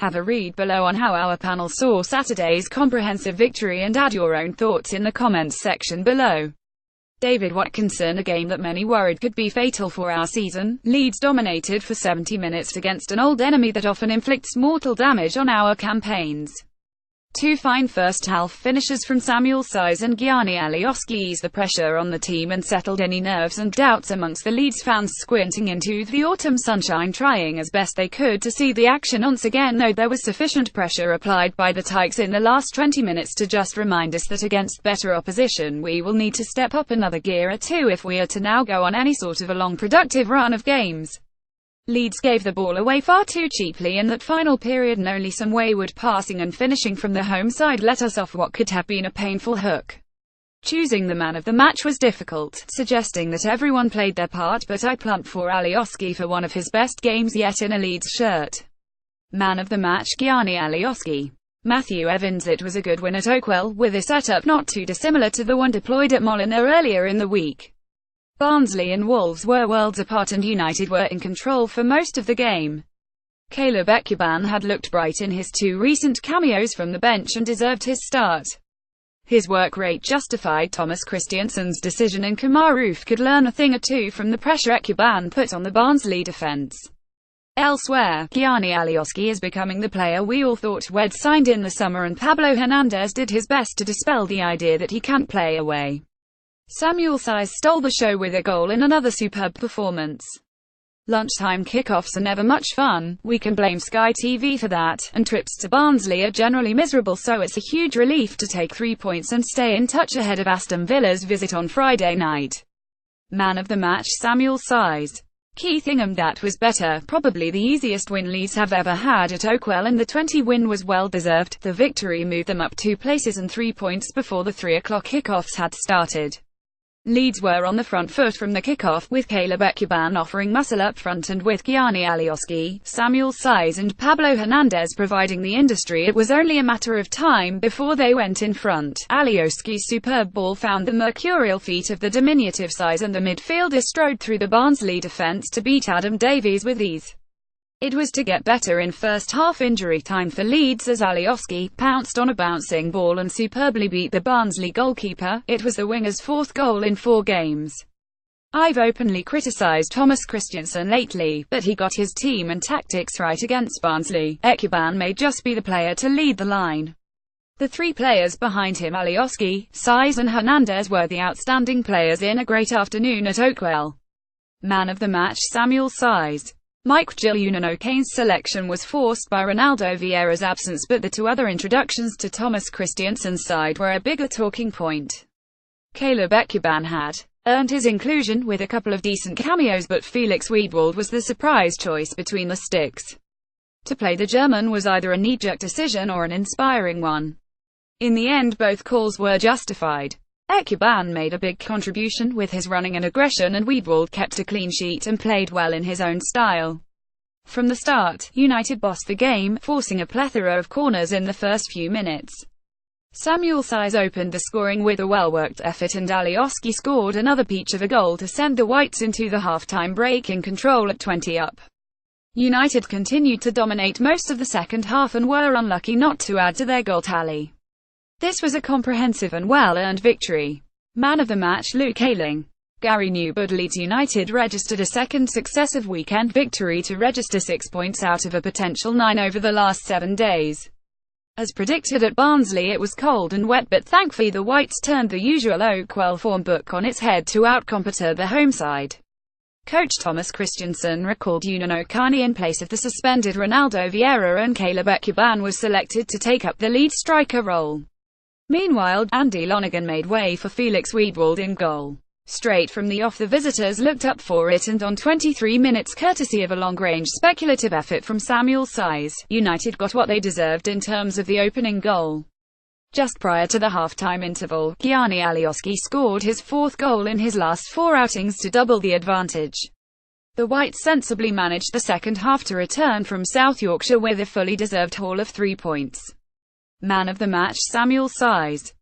Have a read below on how our panel saw Saturday's comprehensive victory and add your own thoughts in the comments section below. David Watkinson. A game that many worried could be fatal for our season. Leeds dominated for 70 minutes against an old enemy that often inflicts mortal damage on our campaigns. Two fine first-half finishes from Saiz and Gianni Alioski eased the pressure on the team and settled any nerves and doubts amongst the Leeds fans squinting into the autumn sunshine, trying as best they could to see the action once again, though there was sufficient pressure applied by the Tykes in the last 20 minutes to just remind us that against better opposition we will need to step up another gear or two if we are to now go on any sort of a long productive run of games. Leeds gave the ball away far too cheaply in that final period, and only some wayward passing and finishing from the home side let us off what could have been a painful hook. Choosing the man of the match was difficult, suggesting that everyone played their part, but I plumped for Alioski for one of his best games yet in a Leeds shirt. Man of the match, Gianni Alioski. Matthew Evans. It was a good win at Oakwell, with a setup not too dissimilar to the one deployed at Molyneux earlier in the week. Barnsley and Wolves were worlds apart and United were in control for most of the game. Caleb Ekuban had looked bright in his two recent cameos from the bench and deserved his start. His work rate justified Thomas Christiansen's decision, and Kamaru could learn a thing or two from the pressure Ekuban put on the Barnsley defence. Elsewhere, Gianni Alioski is becoming the player we all thought we'd signed in the summer, and Pablo Hernandez did his best to dispel the idea that he can't play away. Saiz stole the show with a goal in another superb performance. Lunchtime kickoffs are never much fun, we can blame Sky TV for that, and trips to Barnsley are generally miserable, so it's a huge relief to take 3 points and stay in touch ahead of Aston Villa's visit on Friday night. Man of the match, Saiz. Keith Ingham. That was better, probably the easiest win Leeds have ever had at Oakwell, and the 20 win was well deserved. The victory moved them up 2 places and 3 points before the 3 o'clock kickoffs had started. Leeds were on the front foot from the kickoff, with Caleb Ekuban offering muscle up front and with Gianni Alioski, Saiz and Pablo Hernandez providing the industry. It was only a matter of time before they went in front. Alioski's superb ball found the mercurial feet of the diminutive Saiz, and the midfielder strode through the Barnsley defence to beat Adam Davies with ease. It was to get better in first half injury time for Leeds as Alioski pounced on a bouncing ball and superbly beat the Barnsley goalkeeper. It was the winger's 4th goal in 4 games. I've openly criticised Thomas Christiansen lately, but he got his team and tactics right against Barnsley. Ekuban may just be the player to lead the line. The 3 players behind him, Alioski, Saiz and Hernandez, were the outstanding players in a great afternoon at Oakwell. Man of the match, Saiz. Mike Kane's selection was forced by Ronaldo Vieira's absence, but the 2 other introductions to Thomas Christiansen's side were a bigger talking point. Caleb Ekuban had earned his inclusion with a couple of decent cameos, but Felix Wiedwald was the surprise choice between the sticks. To play the German was either a knee-jerk decision or an inspiring one. In the end, both calls were justified. Ekuban made a big contribution with his running and aggression, and Wiedwald kept a clean sheet and played well in his own style. From the start, United bossed the game, forcing a plethora of corners in the first few minutes. Saiz opened the scoring with a well-worked effort, and Alioski scored another peach of a goal to send the Whites into the half-time break in control at 20 up. United continued to dominate most of the second half and were unlucky not to add to their goal tally. This was a comprehensive and well-earned victory. Man of the match, Luke Ayling. Gary Newwood. Leeds United registered a second successive weekend victory to register 6 points out of a potential 9 over the last 7 days. As predicted at Barnsley, it was cold and wet, but thankfully the Whites turned the usual Oakwell form book on its head to outcompete the home side. Coach Thomas Christiansen recalled Yunan Okani in place of the suspended Ronaldo Vieira, and Caleb Ekuban was selected to take up the lead striker role. Meanwhile, Andy Lonergan made way for Felix Wiedwald in goal. Straight from the off, the visitors looked up for it, and on 23 minutes, courtesy of a long-range speculative effort from Saiz, United got what they deserved in terms of the opening goal. Just prior to the half-time interval, Gianni Alioski scored his 4th goal in his last 4 outings to double the advantage. The Whites sensibly managed the second half to return from South Yorkshire with a fully deserved haul of 3 points. Man of the match, Saiz.